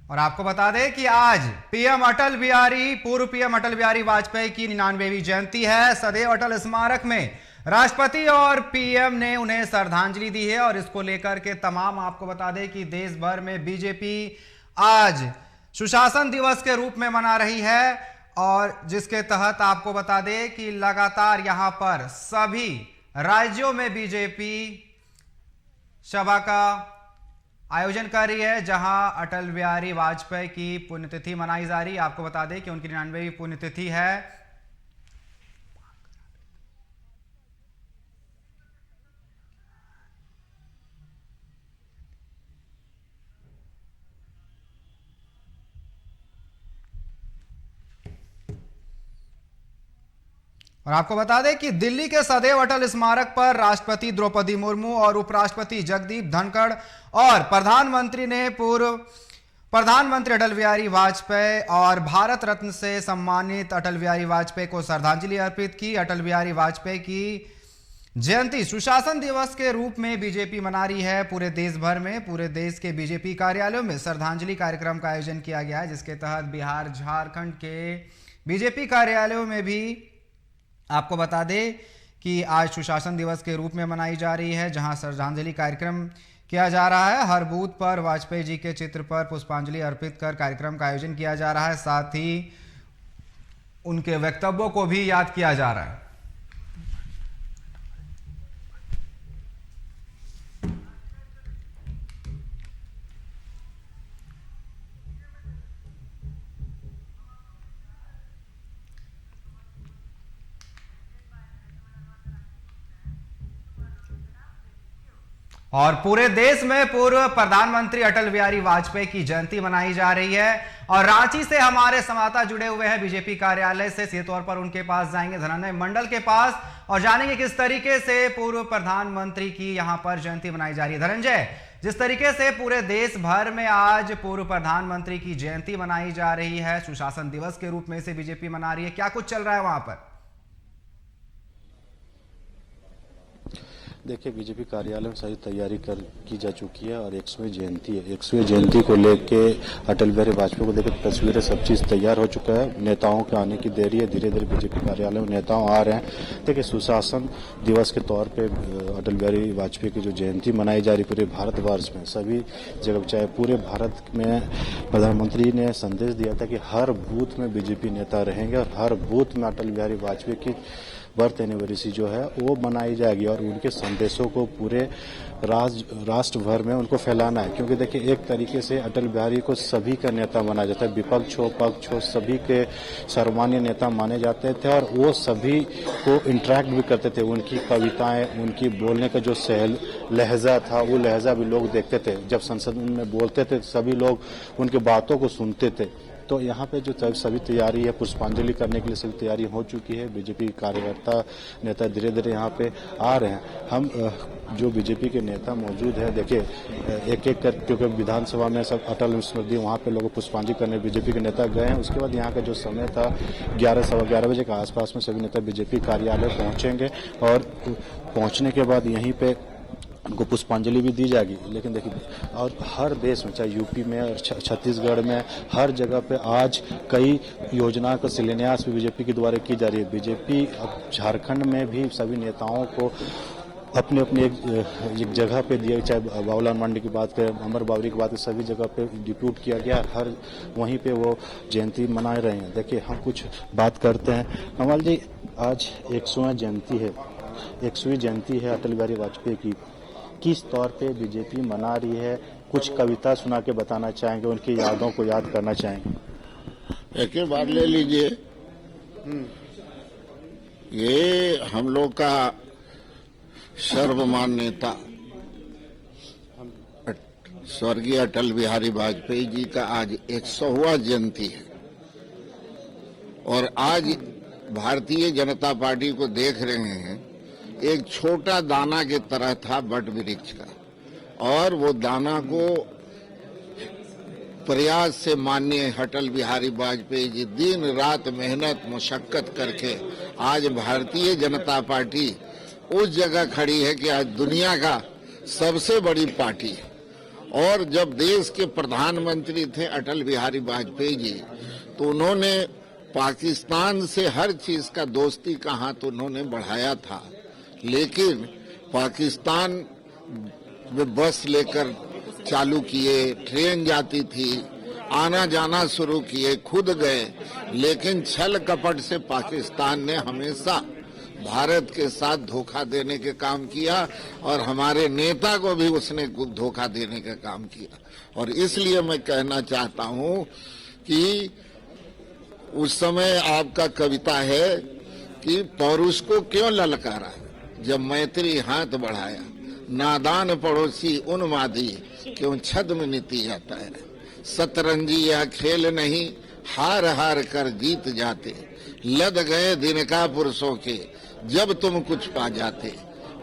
और आपको बता दें कि आज पूर्व पीएम अटल बिहारी वाजपेयी की 99वीं जयंती है। सदैव अटल स्मारक में राष्ट्रपति और पीएम ने उन्हें श्रद्धांजलि दी है और इसको लेकर के तमाम आपको बता दें कि देश भर में बीजेपी आज सुशासन दिवस के रूप में मना रही है और जिसके तहत आपको बता दें कि लगातार यहां पर सभी राज्यों में बीजेपी सभा का आयोजन कर रही है, जहां अटल बिहारी वाजपेयी की पुण्यतिथि मनाई जा रही है। आपको बता दें कि उनकी 99वीं पुण्यतिथि है। और आपको बता दें कि दिल्ली के सदैव अटल स्मारक पर राष्ट्रपति द्रौपदी मुर्मू और उपराष्ट्रपति जगदीप धनखड़ और प्रधानमंत्री अटल बिहारी वाजपेयी और भारत रत्न से सम्मानित अटल बिहारी वाजपेयी को श्रद्धांजलि अर्पित की। अटल बिहारी वाजपेयी की जयंती सुशासन दिवस के रूप में बीजेपी मना रही है। पूरे देश भर में पूरे देश के बीजेपी कार्यालयों में श्रद्धांजलि कार्यक्रम का आयोजन किया गया है, जिसके तहत बिहार झारखंड के बीजेपी कार्यालयों में भी आपको बता दें कि आज सुशासन दिवस के रूप में मनाई जा रही है, जहां श्रद्धांजलि कार्यक्रम किया जा रहा है। हर बूथ पर वाजपेयी जी के चित्र पर पुष्पांजलि अर्पित कर कार्यक्रम का आयोजन किया जा रहा है, साथ ही उनके वक्तव्यों को भी याद किया जा रहा है। और पूरे देश में पूर्व प्रधानमंत्री अटल बिहारी वाजपेयी की जयंती मनाई जा रही है और रांची से हमारे संवाददाता जुड़े हुए हैं बीजेपी कार्यालय से। सीधे तौर पर उनके पास जाएंगे, धनंजय मंडल के पास, और जानेंगे किस तरीके से पूर्व प्रधानमंत्री की यहां पर जयंती मनाई जा रही है। धनंजय, जिस तरीके से पूरे देश भर में आज पूर्व प्रधानमंत्री की जयंती मनाई जा रही है, सुशासन दिवस के रूप में से बीजेपी मना रही है, क्या कुछ चल रहा है वहां पर? देखिए, बीजेपी कार्यालय में सारी तैयारी की जा चुकी है और 100वीं जयंती है। 100वीं जयंती को लेके अटल बिहारी वाजपेयी को लेकर तस्वीरें सब चीज़ तैयार हो चुका है। नेताओं के आने की देरी है, धीरे धीरे बीजेपी कार्यालय में नेताओं आ रहे हैं। देखिए, सुशासन दिवस के तौर पे अटल बिहारी वाजपेयी की जो जयंती मनाई जा रही पूरे भारतवर्ष में सभी जगह, चाहे पूरे भारत में प्रधानमंत्री ने संदेश दिया था कि हर बूथ में बीजेपी नेता रहेंगे और हर बूथ में अटल बिहारी वाजपेयी की बर्थ एनिवर्सरी जो है वो मनाई जाएगी और उनके संदेशों को पूरे राष्ट्र भर में उनको फैलाना है। क्योंकि देखिए, एक तरीके से अटल बिहारी को सभी का नेता माना जाता है, विपक्ष हो पक्ष हो सभी के सर्वमान्य नेता माने जाते थे और वो सभी को इंटरेक्ट भी करते थे। उनकी कविताएं, उनकी बोलने का जो लहजा था वो लहजा भी लोग देखते थे। जब संसद में बोलते थे सभी लोग उनकी बातों को सुनते थे। तो यहाँ पे जो सभी तैयारी है, पुष्पांजलि करने के लिए सभी तैयारी हो चुकी है। बीजेपी कार्यकर्ता नेता धीरे धीरे यहाँ पे आ रहे हैं। हम जो बीजेपी के नेता मौजूद है, देखिए एक एक कर, क्योंकि विधानसभा में सब अटल स्मृति वहाँ पे लोग पुष्पांजलि करने बीजेपी के नेता गए हैं। उसके बाद यहाँ का जो समय था 11-11:15 बजे के आसपास में सभी नेता बीजेपी कार्यालय पहुँचेंगे और पहुँचने के बाद यहीं पे उनको पुष्पांजलि भी दी जाएगी। लेकिन देखिए, और हर देश में, चाहे यूपी में और छत्तीसगढ़ में, हर जगह पे आज कई योजना का शिलान्यास भी बीजेपी के द्वारा की जा रही है। बीजेपी अब झारखंड में भी सभी नेताओं को अपने अपने एक जगह पे दिया, चाहे बाबूलाल मंडी की बात करें, अमर बावरी की बात करें, सभी जगह पे डिप्यूट किया गया, हर वहीं पे वो जयंती मना रहे हैं। देखिए, हम कुछ बात करते हैं। कमल जी, आज 100वीं जयंती है, 100वीं जयंती है अटल बिहारी वाजपेयी की। किस तौर पे बीजेपी मना रही है? कुछ कविता सुना के बताना चाहेंगे, उनकी यादों को याद करना चाहेंगे? एक ही बार ले लीजिए, ये हम लोग का सर्वमान्य नेता स्वर्गीय अटल बिहारी वाजपेयी जी का आज 100वां जयंती है और आज भारतीय जनता पार्टी को देख रहे हैं एक छोटा दाना की तरह था वट वृक्ष का और वो दाना को प्रयास से माननीय अटल बिहारी वाजपेयी जी दिन रात मेहनत मशक्कत करके आज भारतीय जनता पार्टी उस जगह खड़ी है कि आज दुनिया का सबसे बड़ी पार्टी है और जब देश के प्रधानमंत्री थे अटल बिहारी वाजपेयी जी, तो उन्होंने पाकिस्तान से हर चीज का दोस्ती का हाथ उन्होंने बढ़ाया था, लेकिन पाकिस्तान में बस लेकर चालू किए, ट्रेन जाती थी, आना जाना शुरू किए, खुद गए, लेकिन छल कपट से पाकिस्तान ने हमेशा भारत के साथ धोखा देने के काम किया और हमारे नेता को भी उसने धोखा देने का काम किया। और इसलिए मैं कहना चाहता हूं कि उस समय आपका कविता है कि पौरुष को क्यों ललकारा जब मैत्री हाथ बढ़ाया, नादान पड़ोसी उन्मादी क्यों छद्म नीति आता है, शतरंजी यह खेल नहीं हार हार कर जीत जाते, लद गए दिन का पुरुषों के जब तुम कुछ पा जाते,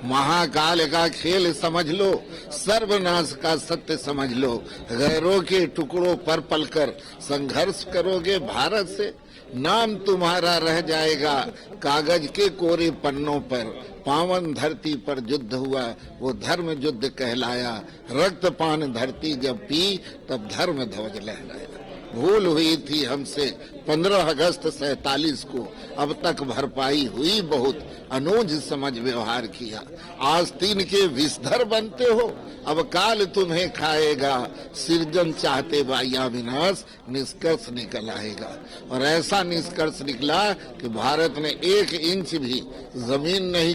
महाकाल का खेल समझ लो, सर्वनाश का सत्य समझ लो, गैरों के टुकड़ों पर पलकर संघर्ष करोगे भारत से, नाम तुम्हारा रह जाएगा कागज के कोरे पन्नों पर, पावन धरती पर युद्ध हुआ वो धर्म युद्ध कहलाया, रक्तपान धरती जब पी तब धर्म ध्वज लहराया, भूल हुई थी हमसे 15 अगस्त 47 को, अब तक भरपाई हुई बहुत, अनुज समझ व्यवहार किया, आस्तीन के विषधर बनते हो, अब काल तुम्हें खाएगा, सृजन चाहते बाया विनाश, निष्कर्ष निकल आएगा। और ऐसा निष्कर्ष निकला कि भारत ने 1 इंच भी जमीन नहीं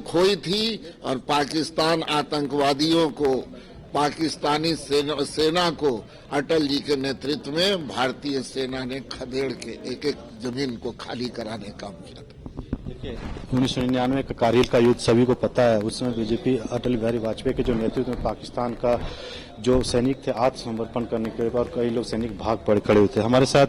खोई थी और पाकिस्तान आतंकवादियों को, पाकिस्तानी सेना को अटल जी के नेतृत्व में भारतीय सेना ने खदेड़ के एक एक जमीन को खाली कराने का काम किया था। देखिए 1999 का कारगिल का युद्ध सभी को पता है, उस समय बीजेपी अटल बिहारी वाजपेयी के जो नेतृत्व में पाकिस्तान का जो सैनिक थे आत्मसमर्पण करने के बाद कई लोग सैनिक भाग पड़ खड़े हुए थे। हमारे साथ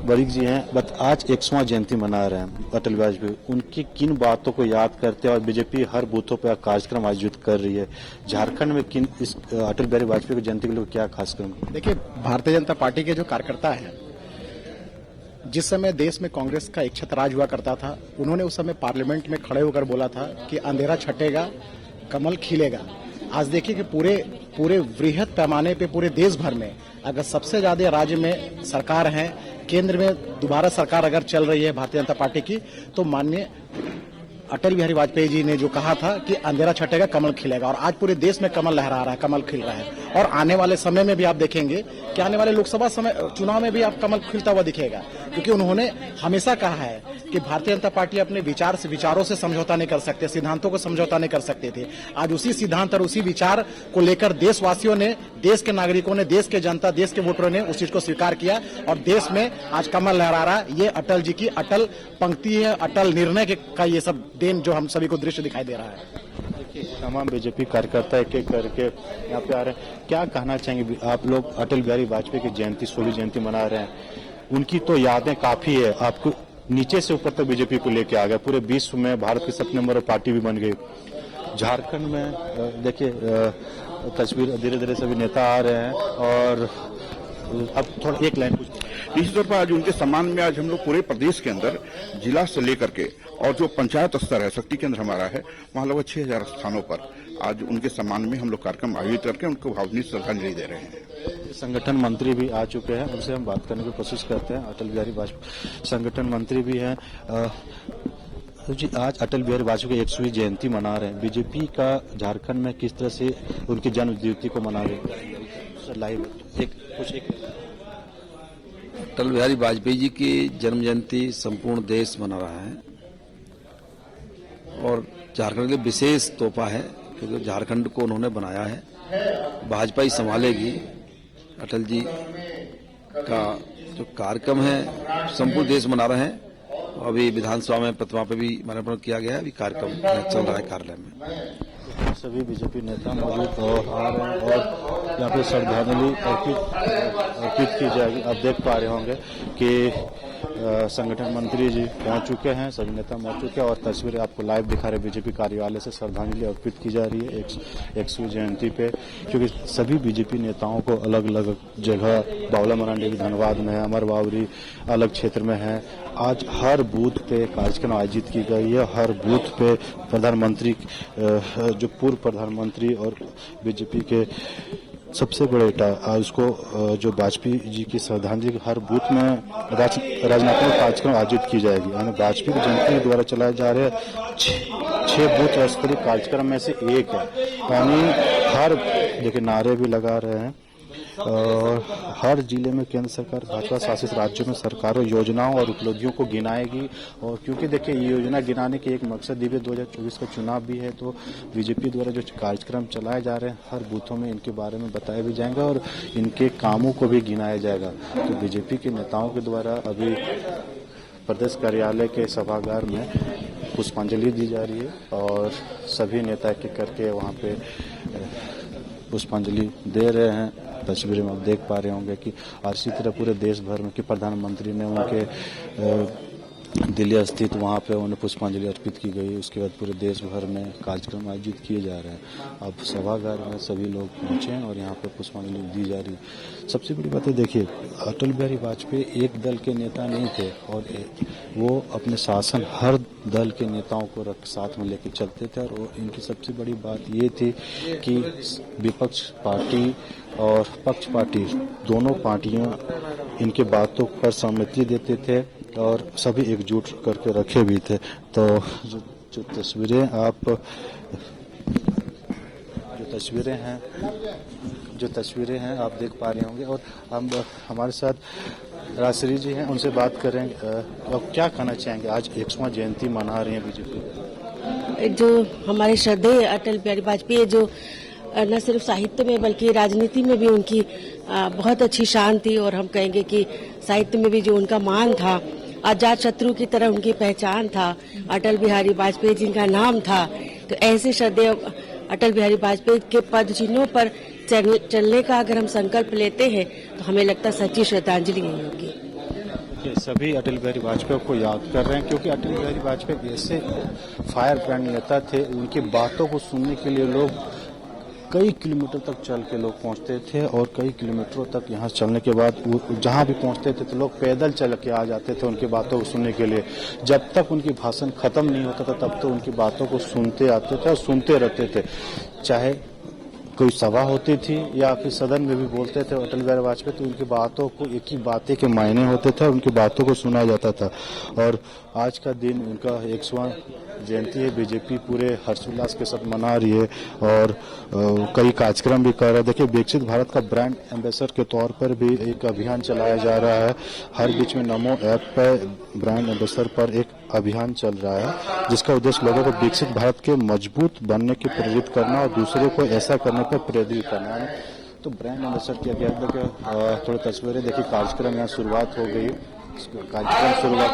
बरीक जी हैं, बट आज 100वां जयंती मना रहे हैं अटल वाजपेयी, उनकी किन बातों को याद करते हैं और बीजेपी हर बूथों पर कार्यक्रम आयोजित कर रही है, झारखंड में किन इस अटल बिहारी वाजपेयी की जयंती के लिए क्या खास क्रम? देखिए, भारतीय जनता पार्टी के जो कार्यकर्ता हैं, जिस समय देश में कांग्रेस का इच्छा राज हुआ करता था, उन्होंने उस समय पार्लियामेंट में खड़े होकर बोला था कि अंधेरा छटेगा कमल खिलेगा। आज देखिए कि पूरे वृहद पैमाने पे पूरे देश भर में अगर सबसे ज्यादा राज्य में सरकार है, केंद्र में दोबारा सरकार अगर चल रही है भारतीय जनता पार्टी की, तो माननीय अटल बिहारी वाजपेयी जी ने जो कहा था कि अंधेरा छटेगा कमल खिलेगा, और आज पूरे देश में कमल लहरा रहा है, कमल खिल रहा है। और आने वाले समय में भी आप देखेंगे कि आने वाले लोकसभा चुनाव में भी आप कमल खिलता हुआ दिखेगा, क्योंकि उन्होंने हमेशा कहा है कि भारतीय जनता पार्टी अपने विचारों से समझौता नहीं कर सकते, सिद्धांतों को समझौता नहीं कर सकते थे। आज उसी सिद्धांत और उसी विचार को लेकर देशवासियों ने, देश के नागरिकों ने, देश के जनता, देश के वोटरों ने उस चीज को स्वीकार किया और देश में आज कमल लहरा रहा है। ये अटल जी की अटल पंक्ति है, अटल निर्णय का ये सब देन जो हम सभी को दृश्य दिखाई दे रहा है। तमाम बीजेपी कार्यकर्ता एक एक करके यहाँ पे आ रहे हैं, क्या कहना चाहेंगे आप लोग? अटल बिहारी वाजपेयी की जयंती 16वीं जयंती मना रहे हैं, उनकी तो यादें काफी है, आपको नीचे से ऊपर तक बीजेपी को लेके आ गया, पूरे विश्व में भारत की 7 नंबर पार्टी भी बन गई। झारखंड में देखिए तस्वीर धीरे धीरे सभी नेता आ रहे हैं, और अब थोड़ा एक लाइन कुछ निश्चित तौर पर आज उनके सम्मान में आज हम लोग पूरे प्रदेश के अंदर जिला से लेकर के और जो पंचायत स्तर है, शक्ति केंद्र हमारा है, वहां लगभग 6000 स्थानों पर आज उनके सम्मान में हम लोग कार्यक्रम आयोजित करके उनको भावभीनी श्रद्धांजलि दे रहे हैं। संगठन मंत्री भी आ चुके हैं, उनसे हम बात करने की कोशिश करते हैं। अटल बिहारी वाजपेयी संगठन मंत्री भी हैं। जी, आज अटल बिहारी वाजपेयी की 100वीं जयंती मना रहे हैं, बीजेपी का झारखंड में किस तरह से उनकी जन्म जयंती को मना रहे हैं? लाइव अटल बिहारी वाजपेयी जी की जन्म जयंती संपूर्ण देश मना रहा है और झारखंड के लिए विशेष तोहफा है, क्योंकि झारखंड को उन्होंने बनाया है, भाजपा ही संभालेगी। अटल जी का जो कार्यक्रम है संपूर्ण देश मना रहे हैं, अभी विधानसभा में प्रतिमा पे भी माल्यार्पण किया गया है, अभी कार्यक्रम चल रहा है कार्यालय में। सभी बीजेपी नेता मौजूद आ रहे हैं और यहाँ पे श्रद्धांजलि अर्पित की जाएगी। आप देख पा रहे होंगे कि संगठन मंत्री जी पहुंच चुके हैं, सभी नेता पहुंच चुके हैं और तस्वीरें आपको लाइव दिखा रहे बीजेपी कार्यालय से श्रद्धांजलि अर्पित की जा रही है 100वीं जयंती पे, क्योंकि सभी बीजेपी नेताओं को अलग अलग जगह, बावला मरांडी धनबाद में है, अमर बावरी अलग क्षेत्र में है, आज हर बूथ पे कार्यक्रम आयोजित की गई है। हर बूथ पे प्रधानमंत्री, जो पूर्व प्रधानमंत्री और बीजेपी के सबसे बड़े उसको जो वाजपेयी जी की श्रद्धांजलि हर बूथ में राजनीतिक कार्यक्रम आयोजित की जाएगी। यानी वाजपेयी जयंती द्वारा चलाए जा रहे 6 बूथ स्तरीय कार्यक्रम में से एक है। यानी हर देखिए नारे भी लगा रहे हैं और हर जिले में केंद्र सरकार भाजपा शासित राज्यों में सरकारों योजनाओं और उपलब्धियों को गिनाएगी। और क्योंकि देखिए ये योजना गिनाने के एक मकसद भी 2024 का चुनाव भी है, तो बीजेपी द्वारा जो कार्यक्रम चलाए जा रहे हैं हर बूथों में इनके बारे में बताया भी जाएगा और इनके कामों को भी गिनाया जाएगा। तो बीजेपी के नेताओं के द्वारा अभी प्रदेश कार्यालय के सभागार में पुष्पांजलि दी जा रही है और सभी नेता एक करके वहाँ पे पुष्पांजलि दे रहे हैं। तस्वीरें में आप देख पा रहे होंगे कि और इसी तरह पूरे देश भर में कि प्रधानमंत्री ने उनके दिल्ली स्थित वहाँ पे उन्हें पुष्पांजलि अर्पित की गई। उसके बाद पूरे देश भर में कार्यक्रम आयोजित किए जा रहे हैं। अब सभागार में सभी लोग पहुँचे हैं और यहाँ पे पुष्पांजलि दी जा रही है। सबसे बड़ी बात है देखिए, अटल बिहारी वाजपेयी एक दल के नेता नहीं थे और वो अपने शासन हर दल के नेताओं को साथ में लेकर चलते थे। और इनकी सबसे बड़ी बात ये थी कि विपक्ष पार्टी और पक्ष पार्टी दोनों पार्टियां इनके बातों पर सहमति देते थे और सभी एकजुट करके रखे भी थे। तो जो तस्वीरें हैं आप देख पा रहे होंगे। और हम हमारे साथ राजश्री जी हैं, उनसे बात करेंगे। अब क्या कहना चाहेंगे, आज 100वां जयंती मना रही है बीजेपी? जो हमारे श्रद्धेय अटल बिहारी वाजपेयी जो न सिर्फ साहित्य में बल्कि राजनीति में भी उनकी बहुत अच्छी शान थी और हम कहेंगे कि साहित्य में भी जो उनका मान था, अजात शत्रु की तरह उनकी पहचान था, अटल बिहारी वाजपेयी जिनका नाम था। तो ऐसे श्रद्धेय अटल बिहारी वाजपेयी के पद चिन्हों पर चलने का अगर हम संकल्प लेते हैं तो हमें लगता है सच्ची श्रद्धांजलि यही होगी। सभी अटल बिहारी वाजपेयी को याद कर रहे हैं क्योंकि अटल बिहारी वाजपेयी ऐसे फायर ब्रांड नेता थे। उनकी बातों को सुनने के लिए लोग कई किलोमीटर तक चल के लोग पहुंचते थे और कई किलोमीटरों तक यहाँ चलने के बाद जहाँ भी पहुंचते थे तो लोग पैदल चल के आ जाते थे उनकी बातों को सुनने के लिए। जब तक उनकी भाषण खत्म नहीं होता था तब तो उनकी बातों को सुनते आते थे और सुनते रहते थे। चाहे कोई सभा होती थी या फिर सदन में भी बोलते थे अटल बिहारी वाजपेयी, तो उनकी बातों को एक ही बातें के मायने होते थे और उनकी बातों को सुना जाता था। और आज का दिन उनका 100वां जयंती है। बीजेपी पूरे हर्षोल्लास के साथ मना रही है और कई कार्यक्रम भी कर रहा है। देखिए, विकसित भारत का ब्रांड एम्बेसडर के तौर पर भी एक अभियान चलाया जा रहा है। हर बीच में नमो ऐप पर ब्रांड एम्बेसडर पर एक अभियान चल रहा है जिसका उद्देश्य लोगों को विकसित भारत के मजबूत बनने की प्रेरित करना और दूसरों को ऐसा करने पर प्रेरित करना है। तो ब्रांड एम्बेसडर की अभियान थोड़ी तस्वीरें देखिए। कार्यक्रम यहाँ शुरुआत हो गई, कार्यक्रम शुरुआत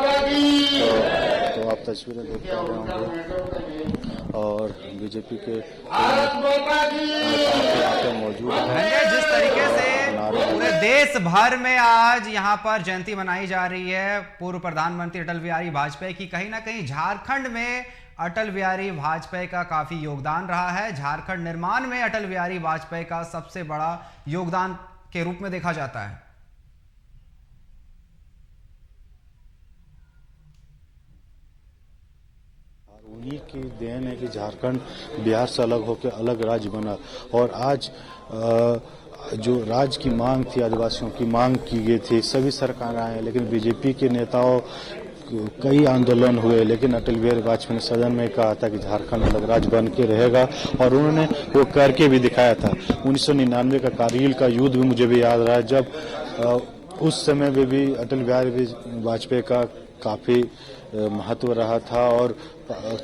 तो आप तस्वीरें देख पा रहे होंगे और बीजेपी के मौजूद हैं। जिस तरीके से पूरे देश भर में आज यहाँ पर जयंती मनाई जा रही है पूर्व प्रधानमंत्री अटल बिहारी वाजपेयी की, कहीं ना कहीं झारखंड में अटल बिहारी वाजपेयी का काफी योगदान रहा है। झारखंड निर्माण में अटल बिहारी वाजपेयी का सबसे बड़ा योगदान के रूप में देखा जाता है। उन्हीं की देन है कि झारखंड बिहार से अलग होकर अलग राज्य बना। और आज जो राज्य की मांग थी, आदिवासियों की मांग की गई थी, सभी सरकार आए, लेकिन बीजेपी के नेताओं कई आंदोलन हुए, लेकिन अटल बिहारी वाजपेयी ने सदन में कहा था कि झारखंड अलग राज्य बन के रहेगा और उन्होंने वो करके भी दिखाया था। 1999 का कारगिल का युद्ध भी मुझे भी याद रहा है, जब उस समय में भी अटल बिहारी वाजपेयी का काफी महत्व रहा था और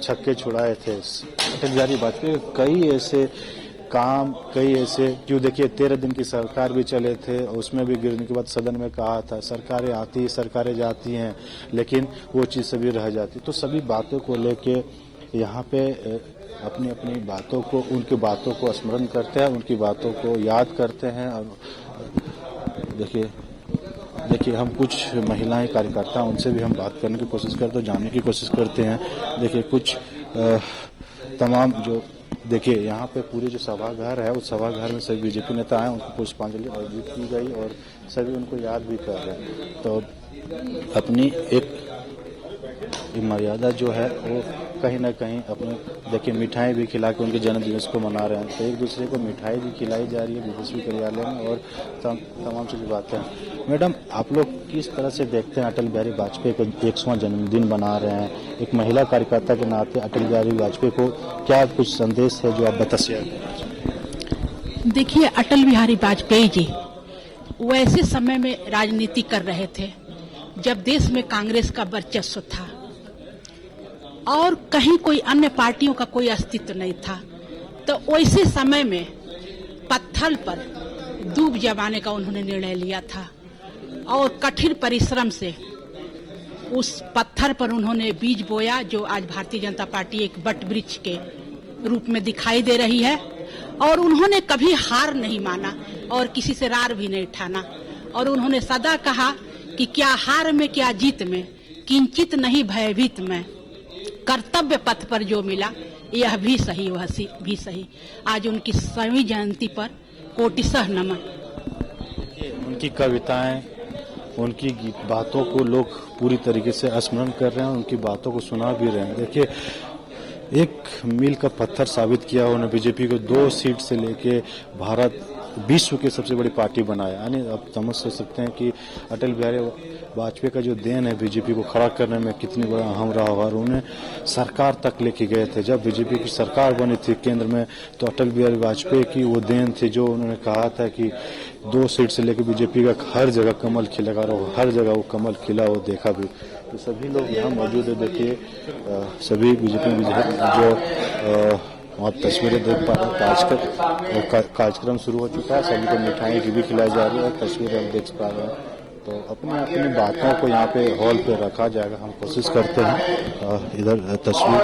छक्के छुड़ाए थे अटल बिहारी वाजपेयी। कई ऐसे काम, कई ऐसे क्यों देखिए 13 दिन की सरकार भी चले थे, उसमें भी गिरने के बाद सदन में कहा था सरकारें आती सरकारें जाती हैं लेकिन वो चीज़ सभी रह जाती। तो सभी बातों को लेके यहाँ पे अपनी अपनी बातों को, उनकी बातों को स्मरण करते हैं, उनकी बातों को याद करते हैं। और देखिए देखिए हम कुछ महिलाएं कार्यकर्ता उनसे भी हम बात करने की कोशिश करते हैं, जानने की कोशिश करते हैं। देखिए कुछ तमाम जो देखिए यहाँ पे पूरे जो सभागार है उस सभागार में सभी बीजेपी नेता आए, उनको पुष्पांजलि अर्पित की गई और सभी उनको याद भी कर रहे हैं। तो अपनी एक मर्यादा जो है वो कहीं ना कहीं अपने देखिए मिठाई भी खिला के उनके जन्मदिवस को मना रहे हैं। तो एक दूसरे को मिठाई भी खिलाई जा रही है बीजेपी कार्यालय में और तमाम चीज़ बातें हैं। मैडम आप लोग किस तरह से देखते हैं अटल बिहारी वाजपेयी को 100वां जन्मदिन मना रहे हैं, एक महिला कार्यकर्ता के नाते अटल बिहारी वाजपेयी को क्या कुछ संदेश है जो आप बता सकते? देखिए अटल बिहारी वाजपेयी जी वैसे समय में राजनीति कर रहे थे जब देश में कांग्रेस का वर्चस्व था और कहीं कोई अन्य पार्टियों का कोई अस्तित्व नहीं था। तो वैसे समय में पत्थर पर डूब जमाने का उन्होंने निर्णय लिया था और कठिन परिश्रम से उस पत्थर पर उन्होंने बीज बोया जो आज भारतीय जनता पार्टी एक वट वृक्ष के रूप में दिखाई दे रही है। और उन्होंने कभी हार नहीं माना और किसी से रार भी नहीं ठाना और उन्होंने सदा कहा कि क्या हार में क्या जीत में, किंचित नहीं भयभीत में, कर्तव्य पथ पर जो मिला यह भी सही वह भी सही। आज उनकी 100वीं जयंती पर कोटिशः नमन। उनकी कविताएं, उनकी बातों को लोग पूरी तरीके से स्मरण कर रहे हैं, उनकी बातों को सुना भी रहे हैं। देखिए एक मील का पत्थर साबित किया उन्होंने बीजेपी को 2 सीट से लेके भारत विश्व की सबसे बड़ी पार्टी बनाया। यानी आप समझ सकते हैं कि अटल बिहारी वाजपेयी का जो देन है बीजेपी को खड़ा करने में कितनी बड़ा अहम रहा होगा और उन्हें सरकार तक लेके गए थे। जब बीजेपी की सरकार बनी थी केंद्र में तो अटल बिहारी वाजपेयी की वो देन थी जो उन्होंने कहा था कि 2 सीट से लेकर बीजेपी का हर जगह कमल खिलेगा और हर जगह वो कमल खिला वो देखा भी। तो सभी लोग यहाँ मौजूद है। देखिए सभी बीजेपी विधायक जो आप तस्वीरें देख पा रहे हैं, कार्यक्रम शुरू हो चुका है, सभी को मिठाई की भी खिलाई जा रही है और तस्वीरें हम देख पा रहे हैं। तो अपनी अपनी बातों को यहाँ पे हॉल पे रखा जाएगा, हम कोशिश करते हैं। इधर तस्वीर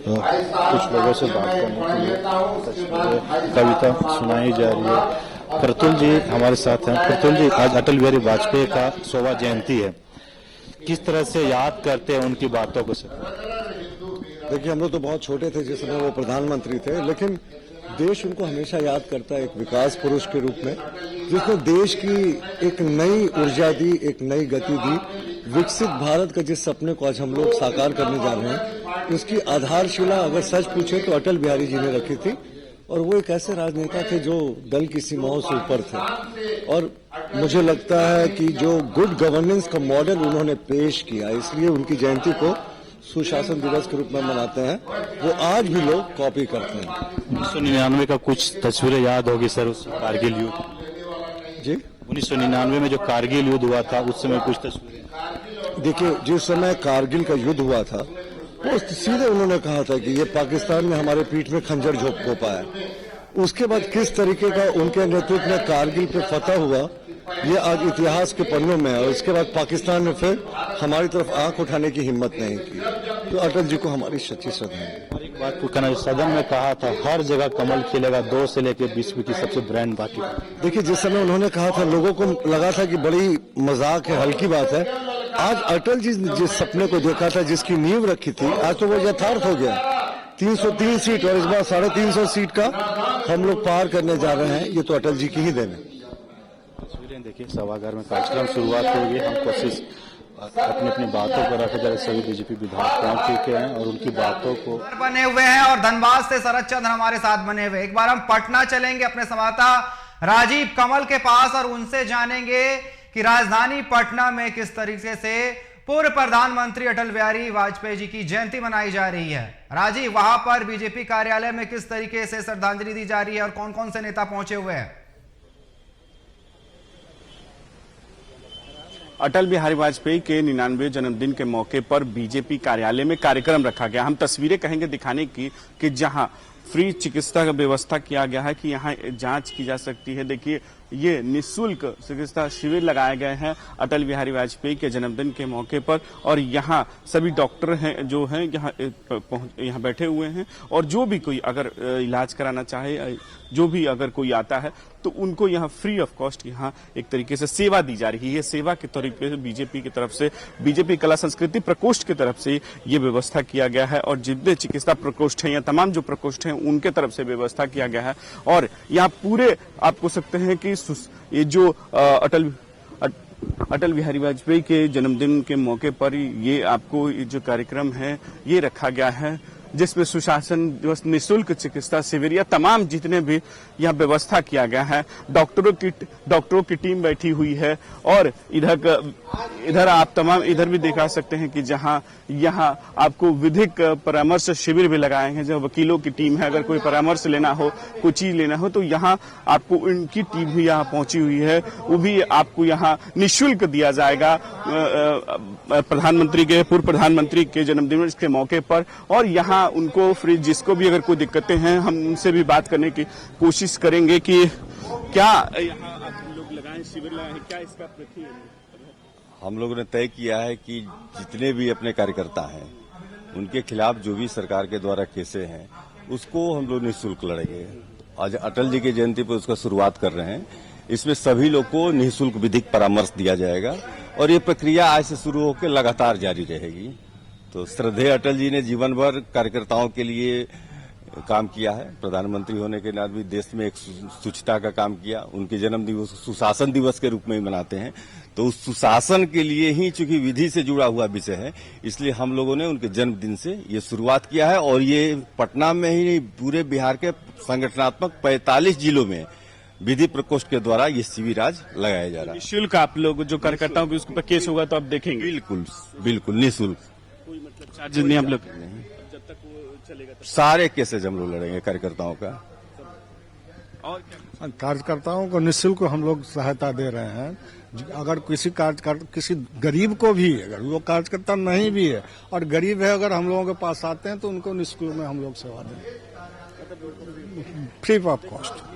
कुछ लोगों से बात करने के लिए तस्वीरें कविता सुनाई जा रही है। प्रतुल जी हमारे साथ हैं। प्रतुल जी आज अटल बिहारी वाजपेयी का 100वां जयंती है, किस तरह से याद करते हैं उनकी बातों को? देखिए हम लोग तो बहुत छोटे थे जिस समय वो प्रधानमंत्री थे, लेकिन देश उनको हमेशा याद करता है एक विकास पुरुष के रूप में, जिसने देश की एक नई ऊर्जा दी, एक नई गति दी। विकसित भारत का जिस सपने को आज हम लोग साकार करने जा रहे हैं उसकी आधारशिला अगर सच पूछे तो अटल बिहारी जी ने रखी थी। और वो एक ऐसे राजनेता थे जो दल की सीमाओं से ऊपर थे और मुझे लगता है कि जो गुड गवर्नेंस का मॉडल उन्होंने पेश किया, इसलिए उनकी जयंती को सुशासन दिवस के रूप में मनाते हैं। वो आज भी लोग कॉपी करते हैं। 1999 का कुछ तस्वीरें याद होगी सर, उस कारगिल युद्ध जी 1999 में जो कारगिल युद्ध हुआ था उस समय कुछ तस्वीरें। देखिए जिस समय कारगिल का युद्ध हुआ था वो सीधे उन्होंने कहा था कि ये पाकिस्तान ने हमारे पीठ में खंजर घोंपा है। उसके बाद किस तरीके का उनके नेतृत्व में कारगिल पे फतह हुआ ये आज इतिहास के पन्नों में है। और इसके बाद पाकिस्तान ने फिर हमारी तरफ आंख उठाने की हिम्मत नहीं की। तो अटल जी को हमारी सच्ची श्रद्धांजलि। और एक बात को कहना, सदन में कहा था हर जगह कमल खिलेगा, 2 से लेकर विश्व की सबसे ब्रांड पार्टी। देखिए जिस समय उन्होंने कहा था लोगों को लगा था कि बड़ी मजाक है, हल्की बात है। आज अटल जी जिस सपने को देखा था, जिसकी नींव रखी थी, आज तो वो यथार्थ हो गया। 303 सीट और इस बार 350 सीट का हम लोग पार करने जा रहे हैं। ये तो अटल जी की ही देन है। तस्वीरें देखिए सभागार में कार्यक्रम शुरुआत होगी। हम कोशिश अपनी अपनी बातों को रखे जा रहे, सभी बीजेपी विधायक पहुंच चुके हैं और उनकी बातों को बने हुए हैं और धनबाद से शरद चंद्र हमारे साथ बने हुए। एक बार हम पटना चलेंगे अपने संवाददाता राजीव कमल के पास और उनसे जानेंगे कि राजधानी पटना में किस तरीके से पूर्व प्रधानमंत्री अटल बिहारी वाजपेयी जी की जयंती मनाई जा रही है। राजीव, वहां पर बीजेपी कार्यालय में किस तरीके से श्रद्धांजलि दी जा रही है और कौन कौन से नेता पहुंचे हुए हैं? अटल बिहारी वाजपेयी के 99वें जन्मदिन के मौके पर बीजेपी कार्यालय में कार्यक्रम रखा गया। हम तस्वीरें कहेंगे दिखाने की कि जहां फ्री चिकित्सा का व्यवस्था किया गया है कि यहाँ जांच की जा सकती है। देखिए ये निःशुल्क चिकित्सा शिविर लगाए गए हैं अटल बिहारी वाजपेयी के जन्मदिन के मौके पर। और यहाँ सभी डॉक्टर हैं जो हैं यहाँ बैठे हुए हैं, और जो भी कोई अगर इलाज कराना चाहे, जो भी अगर कोई आता है तो उनको यहाँ फ्री ऑफ कॉस्ट यहाँ एक तरीके से सेवा दी जा रही है। सेवा के तरीके से बीजेपी की तरफ से, बीजेपी कला संस्कृति प्रकोष्ठ की तरफ से ये व्यवस्था किया गया है, और जितने चिकित्सा प्रकोष्ठ हैं या तमाम जो प्रकोष्ठ हैं उनके तरफ से व्यवस्था किया गया है। और यहाँ पूरे आप कह सकते हैं कि ये जो अटल बिहारी वाजपेयी के जन्मदिन के मौके पर ये आपको जो कार्यक्रम है ये रखा गया है, जिसमें सुशासन दिवस, निःशुल्क चिकित्सा शिविर या तमाम जितने भी यहाँ व्यवस्था किया गया है। डॉक्टरों की टीम बैठी हुई है, और इधर आप तमाम इधर भी दिखा सकते हैं कि जहाँ यहाँ आपको विधिक परामर्श शिविर भी लगाए हैं, जहाँ वकीलों की टीम है। अगर कोई परामर्श लेना हो, कुछ चीज लेना हो, तो यहाँ आपको उनकी टीम भी यहाँ पहुंची हुई है, वो भी आपको यहाँ निःशुल्क दिया जाएगा पूर्व प्रधानमंत्री के जन्मदिन के मौके पर। और यहाँ उनको फ्री, जिसको भी अगर कोई दिक्कतें हैं हम उनसे भी बात करने की कोशिश करेंगे कि क्या यहाँ आप लोग लगाए, शिविर लगाए हैं, क्या इसका प्रति हम लोगों ने तय किया है कि जितने भी अपने कार्यकर्ता हैं उनके खिलाफ जो भी सरकार के द्वारा केसें हैं उसको हम लोग निःशुल्क लड़ेंगे। आज अटल जी की जयंती पर उसका शुरुआत कर रहे हैं। इसमें सभी लोग को निःशुल्क विधिक परामर्श दिया जाएगा, और ये प्रक्रिया आज से शुरू होकर लगातार जारी रहेगी। तो श्रद्धेय अटल जी ने जीवन भर कार्यकर्ताओं के लिए काम किया है। प्रधानमंत्री होने के नाते भी देश में एक शुचिता का काम किया। उनके जन्म दिवस सुशासन दिवस के रूप में ही मनाते हैं। तो उस सुशासन के लिए ही, चूंकि विधि से जुड़ा हुआ विषय है, इसलिए हम लोगों ने उनके जन्मदिन से ये शुरुआत किया है। और ये पटना में ही नहीं, पूरे बिहार के संगठनात्मक 45 जिलों में विधि प्रकोष्ठ के द्वारा ये शिविर आज लगाया जा रहा है। निःशुल्क आप लोग जो कार्यकर्ताओं भी उसके ऊपर केस होगा तो आप देखेंगे? बिल्कुल बिल्कुल निःशुल्क, कोई मतलब चार्जेस नहीं आप लोग? जब तक वो चलेगा सारे केसेज हम लोग लड़ेंगे कार्यकर्ताओं का। और कार्यकर्ताओं को निःशुल्क हम लोग सहायता दे रहे हैं। अगर किसी गरीब को भी, अगर वो कार्यकर्ता नहीं भी है और गरीब है, अगर हम लोगों के पास आते हैं तो उनको निःशुल्क में हम लोग सेवा देंगे, फ्री ऑफ कॉस्ट।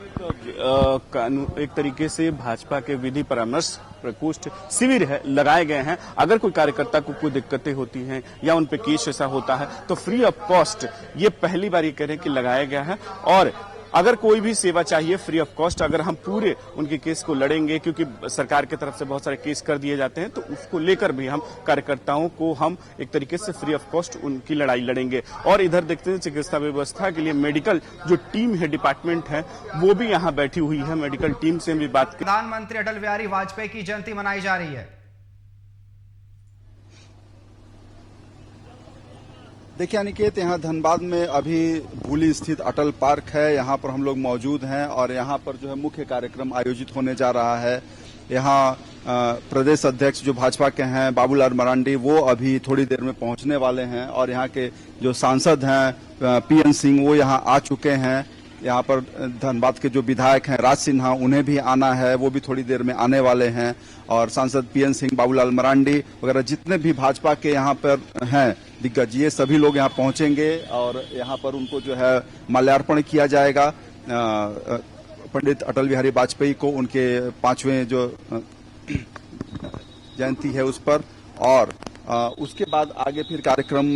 एक तरीके से भाजपा के विधि परामर्श प्रकोष्ठ शिविर है लगाए गए हैं। अगर कोई कार्यकर्ता को कोई दिक्कतें होती हैं या उन पे केस ऐसा होता है तो फ्री ऑफ कॉस्ट ये पहली बार ये कह रहे हैं कि लगाया गया है। और अगर कोई भी सेवा चाहिए फ्री ऑफ कॉस्ट, अगर हम पूरे उनके केस को लड़ेंगे, क्योंकि सरकार की तरफ से बहुत सारे केस कर दिए जाते हैं, तो उसको लेकर भी हम कार्यकर्ताओं को हम एक तरीके से फ्री ऑफ कॉस्ट उनकी लड़ाई लड़ेंगे। और इधर देखते हैं चिकित्सा व्यवस्था के लिए मेडिकल जो टीम है, डिपार्टमेंट है, वो भी यहाँ बैठी हुई है। मेडिकल टीम से भी बात की। प्रधानमंत्री अटल बिहारी वाजपेयी की जयंती मनाई जा रही है। देखिए अनिकेत, यहाँ धनबाद में अभी भूली स्थित अटल पार्क है, यहाँ पर हम लोग मौजूद हैं और यहाँ पर जो है मुख्य कार्यक्रम आयोजित होने जा रहा है। यहाँ प्रदेश अध्यक्ष जो भाजपा के हैं बाबूलाल मरांडी, वो अभी थोड़ी देर में पहुंचने वाले हैं और यहाँ के जो सांसद हैं पीएन सिंह, वो यहाँ आ चुके हैं। यहाँ पर धनबाद के जो विधायक हैं राज सिन्हा, उन्हें भी आना है, वो भी थोड़ी देर में आने वाले हैं। और सांसद पीएन सिंह, बाबूलाल मरांडी वगैरह जितने भी भाजपा के यहाँ पर हैं दिग्गज, ये सभी लोग यहाँ पहुंचेंगे और यहाँ पर उनको जो है माल्यार्पण किया जाएगा पंडित अटल बिहारी वाजपेयी को, उनके 5वें जो जयंती है उस पर। और उसके बाद आगे फिर कार्यक्रम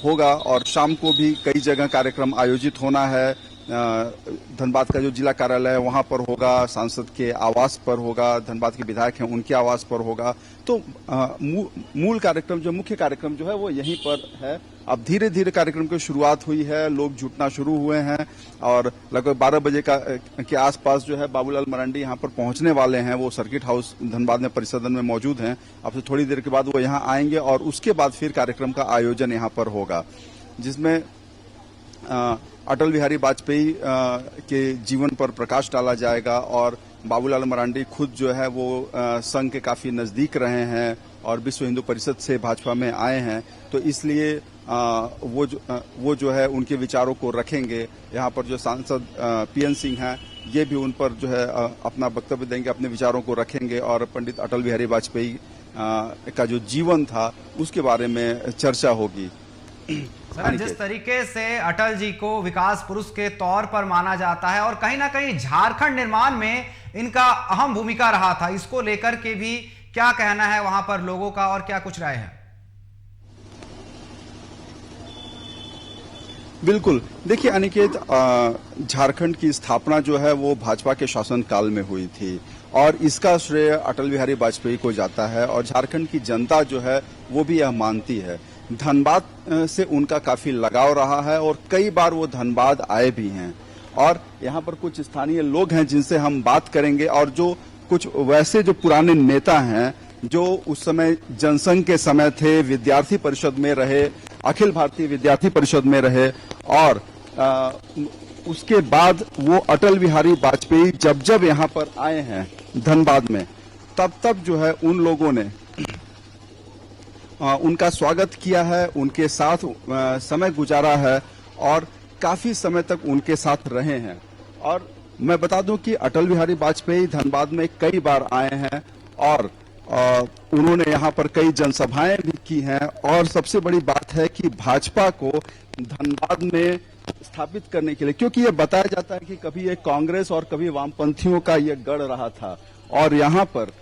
होगा और शाम को भी कई जगह कार्यक्रम आयोजित होना है। धनबाद का जो जिला कार्यालय है वहां पर होगा, सांसद के आवास पर होगा, धनबाद के विधायक हैं उनके आवास पर होगा। तो मूल कार्यक्रम जो मुख्य कार्यक्रम जो है वो यहीं पर है। अब धीरे धीरे कार्यक्रम की शुरुआत हुई है, लोग जुटना शुरू हुए हैं और लगभग 12 बजे के आसपास जो है बाबूलाल मरांडी यहाँ पर पहुंचने वाले हैं। वो सर्किट हाउस धनबाद में परिसदन में मौजूद हैं। अब से थोड़ी देर के बाद वो यहाँ आएंगे और उसके बाद फिर कार्यक्रम का आयोजन यहाँ पर होगा, जिसमें अटल बिहारी वाजपेयी के जीवन पर प्रकाश डाला जाएगा। और बाबूलाल मरांडी खुद जो है वो संघ के काफी नजदीक रहे हैं और विश्व हिंदू परिषद से भाजपा में आए हैं, तो इसलिए वो जो है उनके विचारों को रखेंगे। यहाँ पर जो सांसद पीएन सिंह हैं, ये भी उन पर जो है अपना वक्तव्य देंगे, अपने विचारों को रखेंगे और पंडित अटल बिहारी वाजपेयी का जो जीवन था उसके बारे में चर्चा होगी। सर, जिस तरीके से अटल जी को विकास पुरुष के तौर पर माना जाता है और कहीं ना कहीं झारखंड निर्माण में इनका अहम भूमिका रहा था, इसको लेकर के भी क्या कहना है वहां पर लोगों का और क्या कुछ राय है? बिल्कुल, देखिए अनिकेत, झारखंड की स्थापना जो है वो भाजपा के शासनकाल में हुई थी और इसका श्रेय अटल बिहारी वाजपेयी को जाता है और झारखंड की जनता जो है वो भी यह मानती है। धनबाद से उनका काफी लगाव रहा है और कई बार वो धनबाद आए भी हैं और यहाँ पर कुछ स्थानीय लोग हैं जिनसे हम बात करेंगे और जो कुछ वैसे जो पुराने नेता हैं जो उस समय जनसंघ के समय थे, विद्यार्थी परिषद में रहे, अखिल भारतीय विद्यार्थी परिषद में रहे और उसके बाद वो अटल बिहारी वाजपेयी जब यहाँ पर आए हैं धनबाद में, तब जो है उन लोगों ने उनका स्वागत किया है, उनके साथ समय गुजारा है और काफी समय तक उनके साथ रहे हैं। और मैं बता दूं कि अटल बिहारी वाजपेयी धनबाद में कई बार आए हैं और उन्होंने यहाँ पर कई जनसभाएं भी की हैं और सबसे बड़ी बात है कि भाजपा को धनबाद में स्थापित करने के लिए, क्योंकि ये बताया जाता है कि कभी ये कांग्रेस और कभी वामपंथियों का ये गढ़ रहा था और यहाँ पर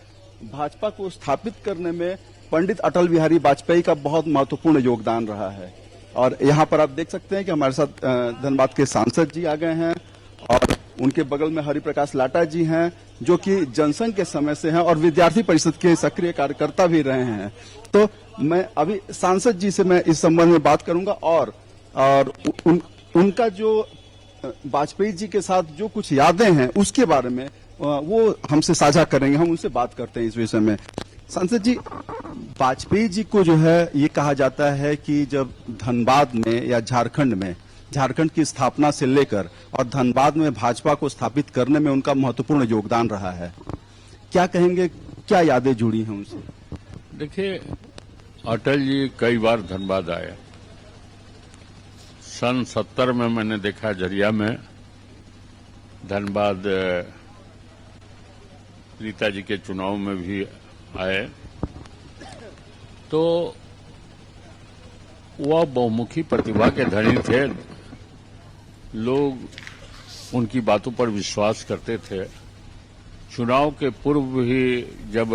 भाजपा को स्थापित करने में पंडित अटल बिहारी वाजपेयी का बहुत महत्वपूर्ण योगदान रहा है। और यहाँ पर आप देख सकते हैं कि हमारे साथ धनबाद के सांसद जी आ गए हैं और उनके बगल में हरिप्रकाश लाटा जी हैं जो कि जनसंघ के समय से हैं और विद्यार्थी परिषद के सक्रिय कार्यकर्ता भी रहे हैं। तो मैं अभी सांसद जी से मैं इस संबंध में बात करूंगा और उनका जो वाजपेयी जी के साथ जो कुछ यादें हैं उसके बारे में वो हमसे साझा करेंगे। हम उनसे बात करते हैं इस विषय में। सांसद जी, वाजपेयी जी को जो है ये कहा जाता है कि जब धनबाद में या झारखंड की स्थापना से लेकर और धनबाद में भाजपा को स्थापित करने में उनका महत्वपूर्ण योगदान रहा है। क्या कहेंगे, क्या यादें जुड़ी हैं उनसे? देखिए, अटल जी कई बार धनबाद आए। सन 70 में मैंने देखा झरिया में धनबाद रीता जी के चुनाव में भी आए, तो वह बहुमुखी प्रतिभा के धनी थे। लोग उनकी बातों पर विश्वास करते थे। चुनाव के पूर्व ही जब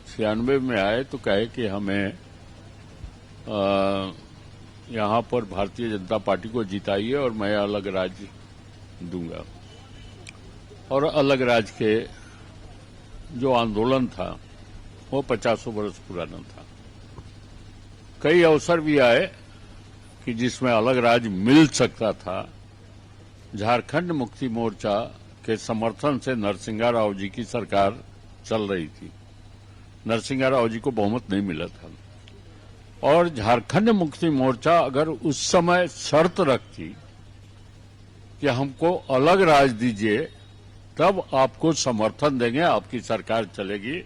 96 में आए तो कहे कि हमें यहाँ पर भारतीय जनता पार्टी को जिताइए और मैं अलग राज्य दूंगा। और अलग राज्य के जो आंदोलन था वो 50 वर्ष पुराना था। कई अवसर भी आए कि जिसमें अलग राज्य मिल सकता था। झारखंड मुक्ति मोर्चा के समर्थन से नरसिंहा राव जी की सरकार चल रही थी। नरसिंहा राव जी को बहुमत नहीं मिला था और झारखंड मुक्ति मोर्चा अगर उस समय शर्त रखती कि हमको अलग राज्य दीजिए तब आपको समर्थन देंगे, आपकी सरकार चलेगी,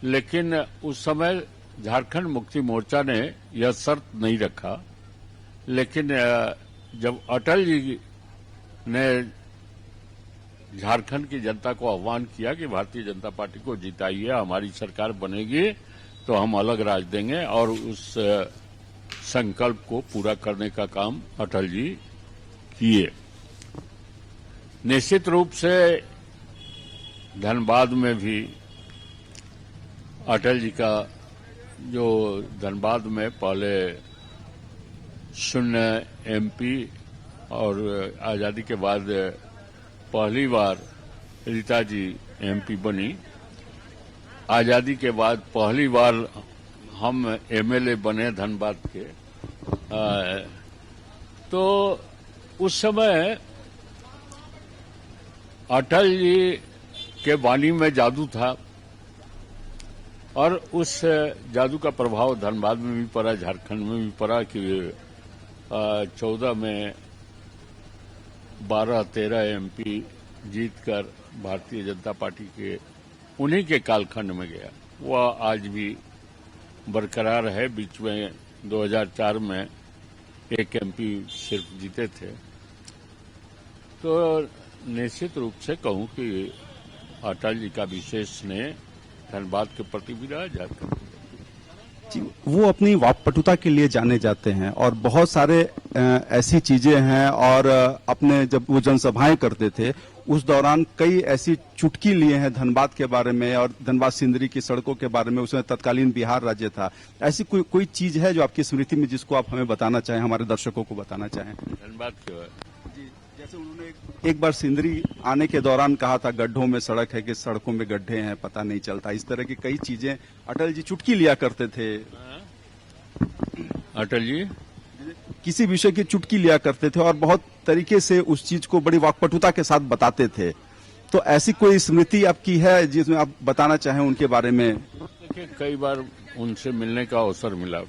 लेकिन उस समय झारखंड मुक्ति मोर्चा ने यह शर्त नहीं रखा। लेकिन जब अटल जी ने झारखंड की जनता को आह्वान किया कि भारतीय जनता पार्टी को जिताइए, हमारी सरकार बनेगी तो हम अलग राज्य देंगे, और उस संकल्प को पूरा करने का काम अटल जी किए। निश्चित रूप से धनबाद में भी अटल जी का जो धनबाद में पहले शून्य एमपी और आजादी के बाद पहली बार रीता जी एमपी बनी, आजादी के बाद पहली बार हम एमएलए बने धनबाद के। तो उस समय अटल जी के वाणी में जादू था और उस जादू का प्रभाव धनबाद में भी पड़ा, झारखंड में भी पड़ा कि 14 में 12-13 एमपी जीतकर भारतीय जनता पार्टी के उन्हीं के कालखंड में गया। वह आज भी बरकरार है। बीच में 2004 में एक एमपी सिर्फ जीते थे। तो निश्चित रूप से कहूं कि अटल जी का विशेष स्नेह धनबाद के प्रति भी रहा, झारखंड। वो अपनी वाक्पटुता के लिए जाने जाते हैं और बहुत सारे ऐसी चीजें हैं। और अपने जब वो जनसभाएं करते थे उस दौरान कई ऐसी चुटकी लिए हैं धनबाद के बारे में और धनबाद सिंदरी की सड़कों के बारे में। उसमें तत्कालीन बिहार राज्य था। ऐसी कोई चीज है जो आपकी स्मृति में जिसको आप हमें बताना चाहें, हमारे दर्शकों को बताना चाहें? धनबाद क्यों है? जैसे उन्होंने एक बार सिंदरी आने के दौरान कहा था गड्ढों में सड़क है कि सड़कों में गड्ढे हैं, पता नहीं चलता। इस तरह की कई चीजें अटल जी चुटकी लिया करते थे। अटल जी किसी विषय की चुटकी लिया करते थे और बहुत तरीके से उस चीज को बड़ी वाक्पटुता के साथ बताते थे। तो ऐसी कोई स्मृति आपकी है जिसमें आप बताना चाहें उनके बारे में? देखिए, कई बार उनसे मिलने का अवसर मिला,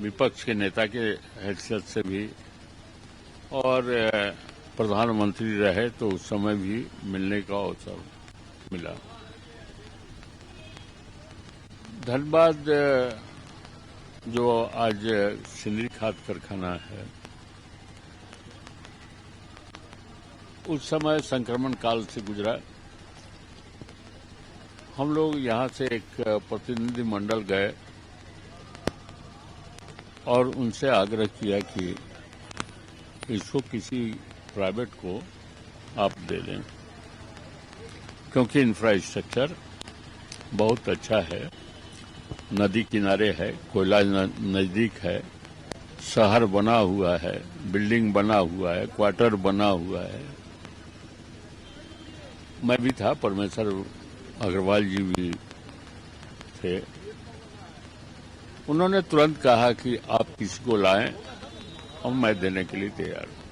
विपक्ष के नेता के हैसियत से भी, और प्रधानमंत्री रहे तो उस समय भी मिलने का अवसर मिला। धनबाद जो आज सिंदरी खाद कारखाना है, उस समय संक्रमण काल से गुजरा। हम लोग यहां से एक प्रतिनिधि मंडल गए और उनसे आग्रह किया कि इसको किसी प्राइवेट को आप दे दें, क्योंकि इंफ्रास्ट्रक्चर बहुत अच्छा है, नदी किनारे है, कोयला नजदीक है, शहर बना हुआ है, बिल्डिंग बना हुआ है, क्वार्टर बना हुआ है। मैं भी था, परमेश्वर अग्रवाल जी भी थे। उन्होंने तुरंत कहा कि आप किसी को लाएं, हम मैं देने के लिए तैयार हूं।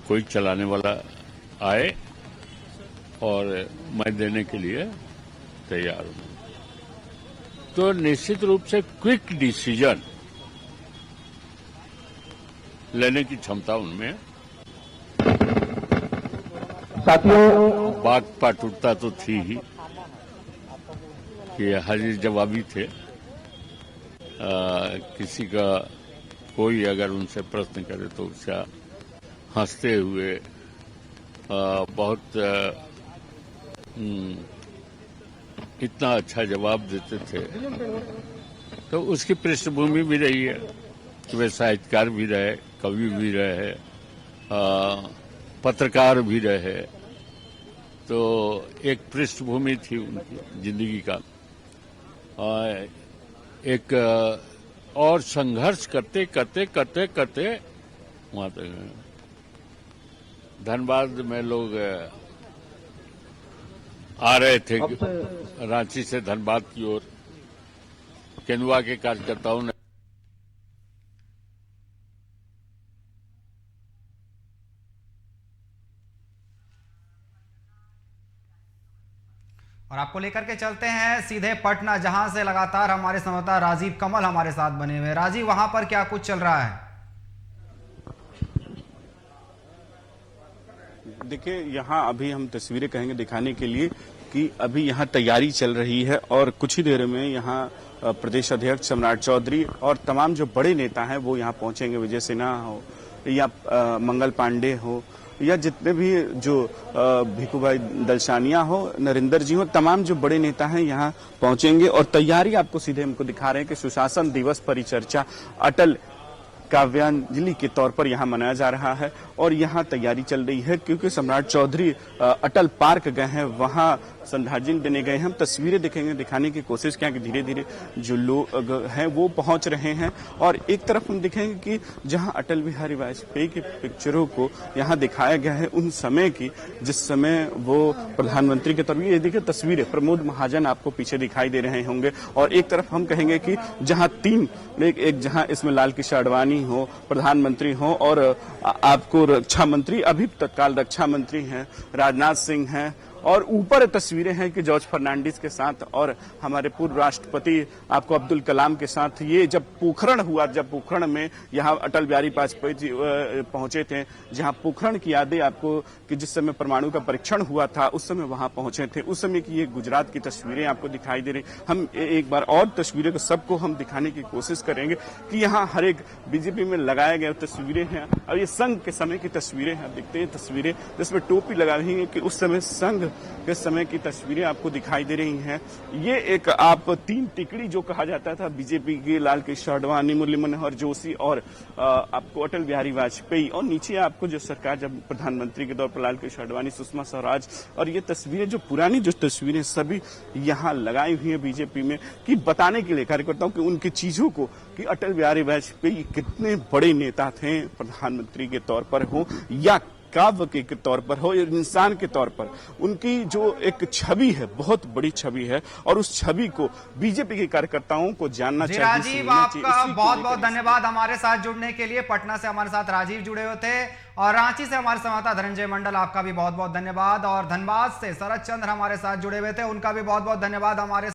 कोई चलाने वाला आए और मैं देने के लिए तैयार हूं। तो निश्चित रूप से क्विक डिसीजन लेने की क्षमता उनमें, साथियों बात पाटुरता तो थी ही कि हाजिर जवाबी थे। किसी का कोई अगर उनसे प्रश्न करे तो उसका हंसते हुए बहुत इतना अच्छा जवाब देते थे। तो उसकी पृष्ठभूमि भी रही है कि वे साहित्यकार भी रहे, कवि भी रहे, पत्रकार भी रहे। तो एक पृष्ठभूमि थी उनकी जिंदगी का। एक और संघर्ष करते करते करते करते वहां तक धनबाद में लोग आ रहे थे रांची से धनबाद की ओर। केंदुआ के कार्यकर्ताओं ने और आपको लेकर के चलते हैं सीधे पटना, जहां से लगातार हमारे संवाददाता राजीव कमल हमारे साथ बने हुए। राजीव, वहां पर क्या कुछ चल रहा है? देखिए, यहाँ अभी हम तस्वीरें कहेंगे दिखाने के लिए कि अभी यहाँ तैयारी चल रही है और कुछ ही देर में यहाँ प्रदेश अध्यक्ष सम्राट चौधरी और तमाम जो बड़े नेता हैं वो यहाँ पहुंचेंगे। विजय सिन्हा हो या मंगल पांडे हो या जितने भी जो भिखूभाई दलसानिया हो, नरेंद्र जी हो, तमाम जो बड़े नेता हैं यहाँ पहुंचेंगे। और तैयारी आपको सीधे हमको दिखा रहे हैं कि सुशासन दिवस परिचर्चा अटल काव्यांजलि के तौर पर यहाँ मनाया जा रहा है और यहाँ तैयारी चल रही है क्योंकि सम्राट चौधरी अटल पार्क गए हैं, वहाँ श्रद्धांजलि देने गए हैं। हम तस्वीरें देखेंगे, दिखाने की कोशिश किया कि धीरे धीरे जो लोग हैं वो पहुंच रहे हैं। और एक तरफ हम दिखेंगे कि जहां अटल बिहारी वाजपेयी की पिक्चरों को यहाँ दिखाया गया है उन समय की, जिस समय वो प्रधानमंत्री के तौर पर। ये देखिए तस्वीरें, प्रमोद महाजन आपको पीछे दिखाई दे रहे होंगे। और एक तरफ हम कहेंगे कि जहाँ तीन, एक जहाँ इसमें लाल कृष्ण आडवाणी हो, प्रधानमंत्री हो और आपको रक्षा मंत्री, अभी तत्काल रक्षा मंत्री हैं राजनाथ सिंह हैं। और ऊपर तस्वीरें हैं कि जॉर्ज फर्नांडिस के साथ और हमारे पूर्व राष्ट्रपति आपको अब्दुल कलाम के साथ। ये जब पोखरण हुआ, जब पोखरण में यहाँ अटल बिहारी वाजपेयी जी पहुंचे थे, जहाँ पोखरण की यादें आपको कि जिस समय परमाणु का परीक्षण हुआ था उस समय वहां पहुंचे थे, उस समय की ये गुजरात की तस्वीरें आपको दिखाई दे रही। हम एक बार और तस्वीरें को सबको हम दिखाने की कोशिश करेंगे कि यहाँ हर एक बीजेपी में लगाए गए तस्वीरें हैं और ये संघ के समय की तस्वीरें हैं। देखते हैं तस्वीरें जिसमें टोपी लगा रही है कि उस समय संघ के समय की तस्वीरें आपको दिखाई दे रही हैं। ये एक आप तीन टिकड़ी जो कहा जाता था बीजेपी के, लाल कृष्ण आडवाणी, मुरली मनोहर जोशी और आपको अटल बिहारी वाजपेयी, और नीचे आपको जो सरकार जब प्रधानमंत्री के दौर पर लाल कृष्ण आडवाणी, सुषमा स्वराज, और ये तस्वीरें जो पुरानी जो तस्वीरें सभी यहाँ लगाई हुई है बीजेपी में कि बताने के लिए कार्यकर्ताओं की उनकी चीजों को कि अटल बिहारी वाजपेयी कितने बड़े नेता थे, प्रधानमंत्री के तौर पर हो या काव्य के तौर पर हो या इंसान के तौर पर, उनकी जो एक छवि है बहुत बड़ी छवि है और उस छवि को बीजेपी के कार्यकर्ताओं को जानना चाहिए। राजीव, आपका बहुत बहुत धन्यवाद हमारे साथ जुड़ने के लिए। पटना से हमारे साथ राजीव जुड़े हुए थे और रांची से हमारे संवाददाता धनंजय मंडल, आपका भी बहुत बहुत धन्यवाद। और धनबाद से शरद चंद्र हमारे साथ जुड़े हुए थे, उनका भी बहुत बहुत धन्यवाद हमारे